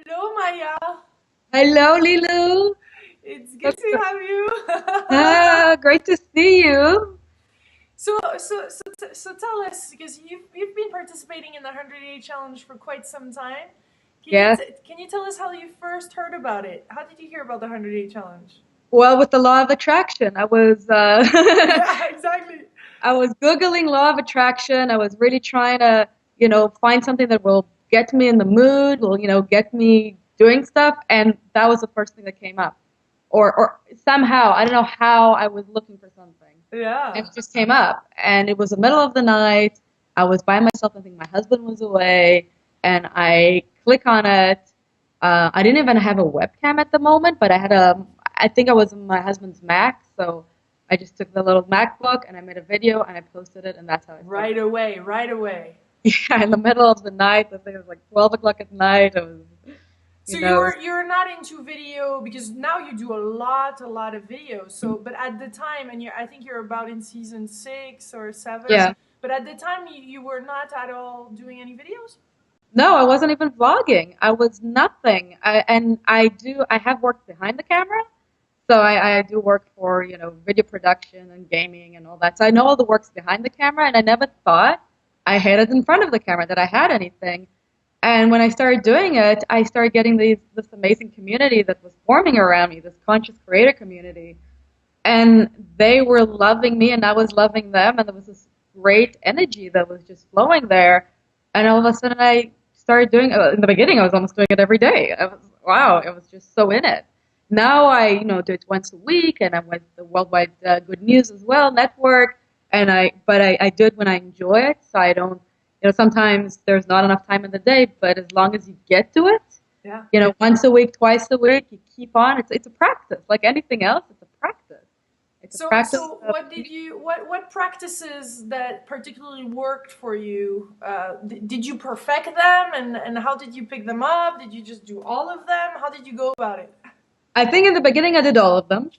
Hello, Maya. Hello, Lilou. It's good to have you. Great to see you. So tell us, because you've been participating in the 100-day challenge for quite some time. Yes. Can you tell us how you first heard about it? How did you hear about the 100-day challenge? Well, with the law of attraction, I was Yeah, exactly. I was googling law of attraction. I was really trying to, find something that will get me in the mood, will, get me doing stuff, and that was the first thing that came up. Or somehow, I don't know how I was looking for something, and Yeah. it just came up. And it was the middle of the night. I was by myself. I think my husband was away, and I click on it. I didn't even have a webcam at the moment, but I think I was on my husband's Mac, so I just took the little MacBook and I made a video and I posted it, and that's how I started. Right away, right away. Yeah, in the middle of the night. I think it was like 12 o'clock at night. It was, So it was, you're not into video because now you do a lot of videos. So, but at the time, and I think you're about in season 6 or 7. yeah. But at the time, you were not at all doing any videos. No, I wasn't even vlogging. I was nothing. I have worked behind the camera. So I do work for, video production and gaming and all that. So I know all the works behind the camera, and I never thought I had it in front of the camera, that I had anything. And when I started doing it, I started getting this amazing community that was forming around me, this conscious creator community. And they were loving me and I was loving them, and there was this great energy that was just flowing there. And all of a sudden I started doing in the beginning I was almost doing it every day. I was wow, I was just so in it. Now I do it once a week, and I'm with the Worldwide Good News as well network. And I do it when I enjoy it, so I don't, sometimes there's not enough time in the day, but as long as you get to it, Yeah. once a week, twice a week, you keep on. It's a practice like anything else. It's a practice. It's a practice So of, what practices that particularly worked for you? Did you perfect them, and how did you pick them up? Did you just do all of them? How did you go about it? I think in the beginning I did all of them,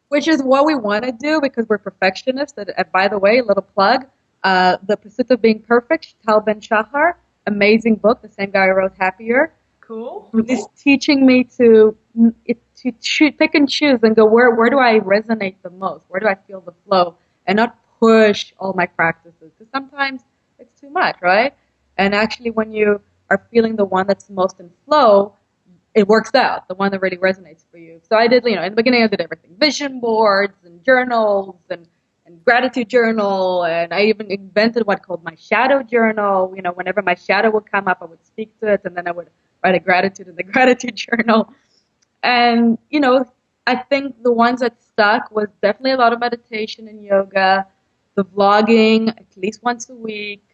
which is what we want to do because we're perfectionists. And by the way, a little plug, The Pursuit of Being Perfect, Tal Ben Shahar, amazing book, the same guy who wrote Happier. Cool. Is teaching me to pick and choose and go, where do I resonate the most? Where do I feel the flow? And not push all my practices, because sometimes it's too much, right? And actually, when you are feeling the one that's most in flow, it works out, the one that really resonates for you. So I did, in the beginning I did everything: vision boards and journals and gratitude journal, and I even invented what I called my shadow journal. Whenever my shadow would come up, I would speak to it, and then I would write a gratitude in the gratitude journal. And, I think the ones that stuck was definitely a lot of meditation and yoga, the vlogging at least once a week,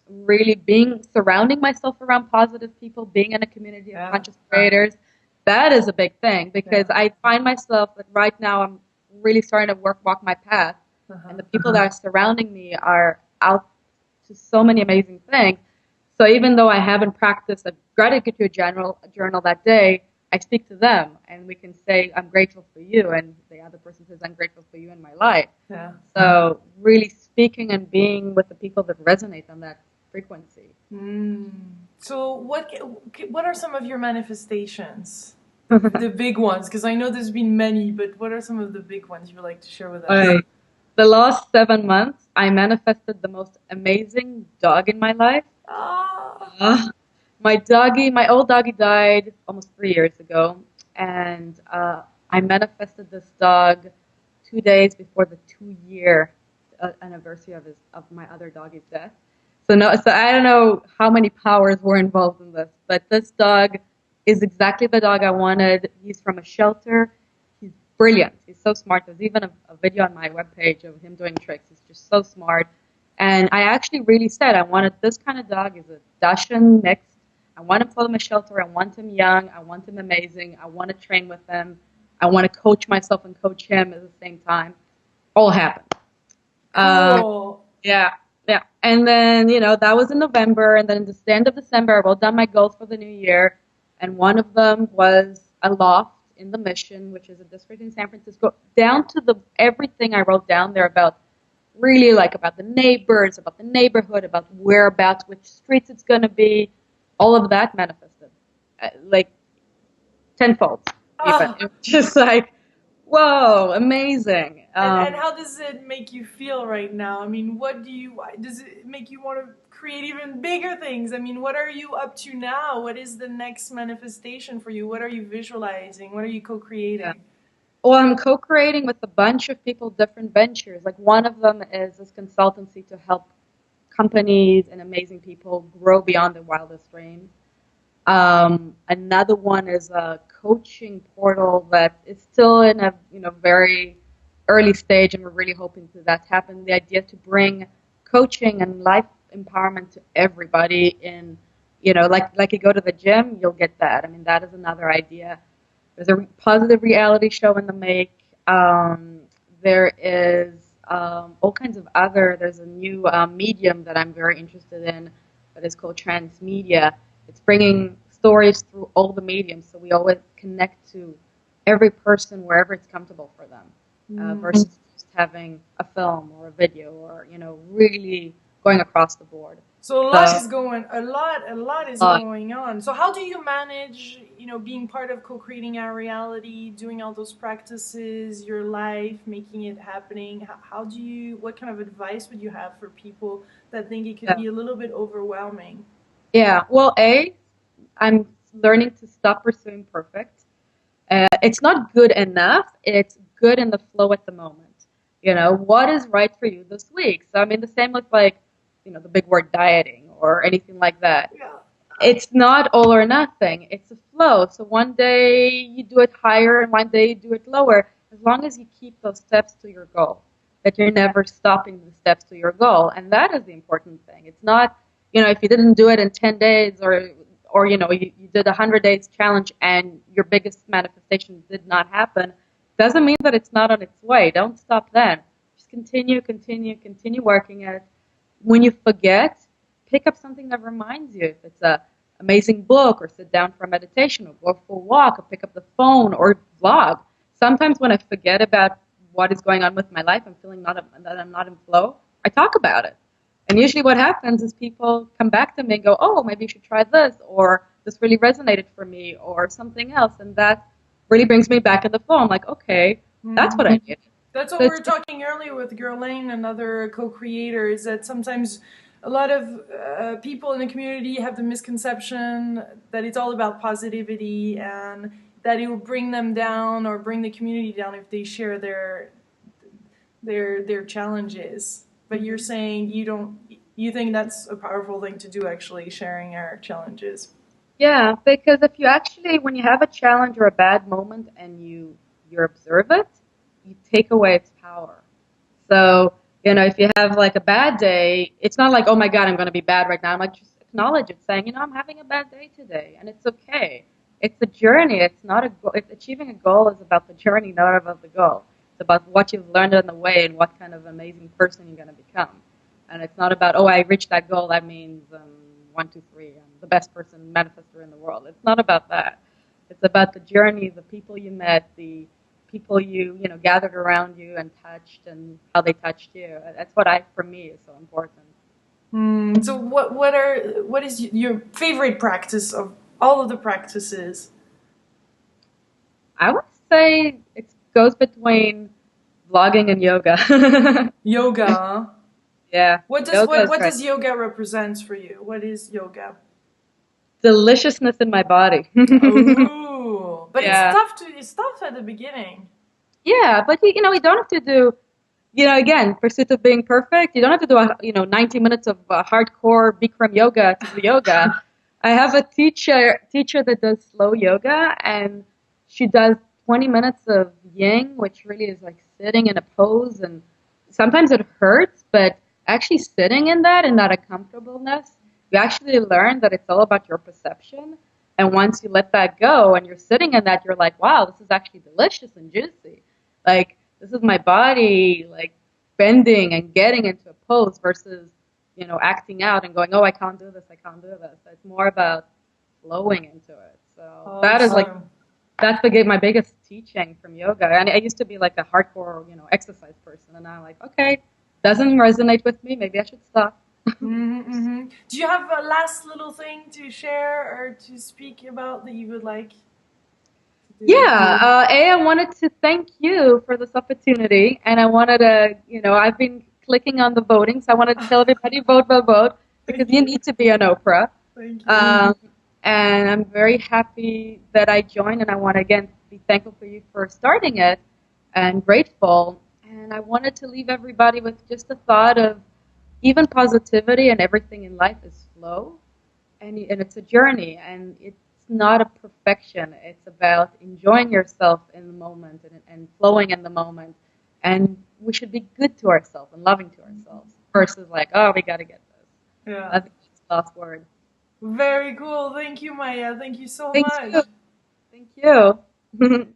really surrounding myself around positive people, being in a community of Yeah. conscious creators. That is a big thing because Yeah. I find myself that right now I'm really starting to walk my path, and Uh-huh. the people that are surrounding me are out to so many amazing things. So even though I haven't practiced a gratitude journal that day, I speak to them and we can say, I'm grateful for you. And the other person says, I'm grateful for you in my life. Yeah. So really speaking and being with the people that resonate on that frequency. Mm. So what are some of your manifestations? The big ones, because I know there's been many, but what are some of the big ones you would like to share with us? Right. The last 7 months, I manifested the most amazing dog in my life. Ah. Uh, my old doggy died almost 3 years ago, and I manifested this dog 2 days before the 2 year anniversary of my other doggy's death. So no, so I don't know how many powers were involved in this, but this dog is exactly the dog I wanted. He's from a shelter. He's brilliant. He's so smart. There's even a video on my webpage of him doing tricks. He's just so smart. And I actually really said I wanted this kind of dog. Is a Dachshund mix. I want him from a shelter. I want him young. I want him amazing. I want to train with him. I want to coach myself and coach him at the same time. All happened. Uh, Cool. yeah, yeah. And then, that was in November. And then in the end of December, I wrote down my goals for the new year. And one of them was a loft in the Mission, which is a district in San Francisco, down to everything I wrote down there about really like about the neighbors, about the neighborhood, about whereabouts, which streets it's going to be, all of that manifested, like tenfold even. Ah, It was just like, whoa, amazing. and how does it make you feel right now? I mean, does it make you want to create even bigger things? I mean, what are you up to now? What is the next manifestation for you? What are you visualizing? What are you Yeah. co-creating? Well, I'm co-creating with a bunch of people different ventures. Like one of them is this consultancy to help companies and amazing people grow beyond their wildest dreams. Another one is a coaching portal that is still in a very early stage, and we're really hoping for that to happen. The idea to bring coaching and life empowerment to everybody in, like you go to the gym, you'll get that. I mean, that is another idea. There's a positive reality show in the make. There is all kinds of other. There's a new medium that I'm very interested in that is called transmedia. It's bringing stories through all the mediums, so we always connect to every person wherever it's comfortable for them, Mm. versus just having a film or a video or really going across the board. So So, a lot is uh, going on. So how do you manage, being part of co-creating our reality, doing all those practices, your life, making it happening? What kind of advice would you have for people that think it could yeah, be a little bit overwhelming? yeah. Well, I'm learning to stop pursuing perfect. It's not good enough. It's good in the flow at the moment. What is right for you this week? So I mean, the same with like, the big word dieting or anything like that. Yeah. It's not all or nothing. It's a flow. So one day you do it higher and one day you do it lower. As long as you keep those steps to your goal, that you're never stopping the steps to your goal. And that is the important thing. It's not, if you didn't do it in 10 days or you did a 100 days challenge and your biggest manifestation did not happen, doesn't mean that it's not on its way. Don't stop then. Just continue working it. When you forget, pick up something that reminds you. If it's a amazing book, or sit down for a meditation, or go for a walk, or pick up the phone, or vlog. Sometimes when I forget about what is going on with my life, I'm feeling that I'm not in flow, I talk about it. And usually what happens is people come back to me and go, oh, maybe you should try this, or this really resonated for me, or something else. And that really brings me back in the flow. I'm like, okay, that's what I Mhm. need. That's what So we it's, were talking earlier with Gerlaine, another co-creator, is that sometimes a lot of people in the community have the misconception that it's all about positivity and that it will bring them down or bring the community down if they share their challenges. But you're saying you think that's a powerful thing to do, actually, sharing our challenges. yeah, because if you actually, when you have a challenge or a bad moment and you observe it, you take away its power. So, if you have like a bad day, it's not like, oh my God, I'm going to be bad right now. I'm like, just acknowledge it, saying, I'm having a bad day today, and it's okay. It's a journey. It's not a goal. Achieving a goal is about the journey, not about the goal. It's about what you've learned on the way and what kind of amazing person you're going to become. And it's not about, oh, I reached that goal. That means one, two, three. I'm the best person manifester in the world. It's not about that. It's about the journey, the people you met, the people you gathered around you and touched, and how they touched you. That's for me is so important. So what is your favorite practice of all of the practices? I would say it goes between vlogging and yoga. Yoga. Yeah, What does yoga what is what right. does yoga represent for you? What is yoga? Deliciousness in my body. Oh, but Yeah, it's tough at the beginning. yeah, but you don't have to do. Again, pursuit of being perfect. You don't have to do 90 minutes of hardcore Bikram yoga to do yoga. I have a teacher that does slow yoga, and she does 20 minutes of yin, which really is like sitting in a pose, and sometimes it hurts, but actually sitting in that and that uncomfortableness, you actually learn that it's all about your perception. And once you let that go and you're sitting in that, you're like, wow, this is actually delicious and juicy. Like, this is my body, like, bending and getting into a pose versus, acting out and going, oh, I can't do this, I can't do this. It's more about flowing into it. So that is like, Awesome. my biggest teaching from yoga. And I used to be like a hardcore, exercise person. And now I'm like, okay, doesn't resonate with me. Maybe I should stop. Mm-hmm. Do you have a last little thing to share or to speak about that you would like to do? Yeah, I wanted to thank you for this opportunity, and I wanted to, I've been clicking on the voting, so I wanted to tell everybody vote, vote, vote, because Thank you you. need to be on Oprah. Thank you. Um, and I'm very happy that I joined, and I want to again be thankful for you for starting it, and grateful. And I wanted to leave everybody with just the thought of even positivity and everything in life is flow, and it's a journey, and it's not a perfection. It's about enjoying yourself in the moment and flowing in the moment, and we should be good to ourselves and loving to ourselves versus like, oh, we got to get this. Yeah. I think that's the last word. Very cool. Thank you, Maya. Thank you so Thank much. you. Thank you.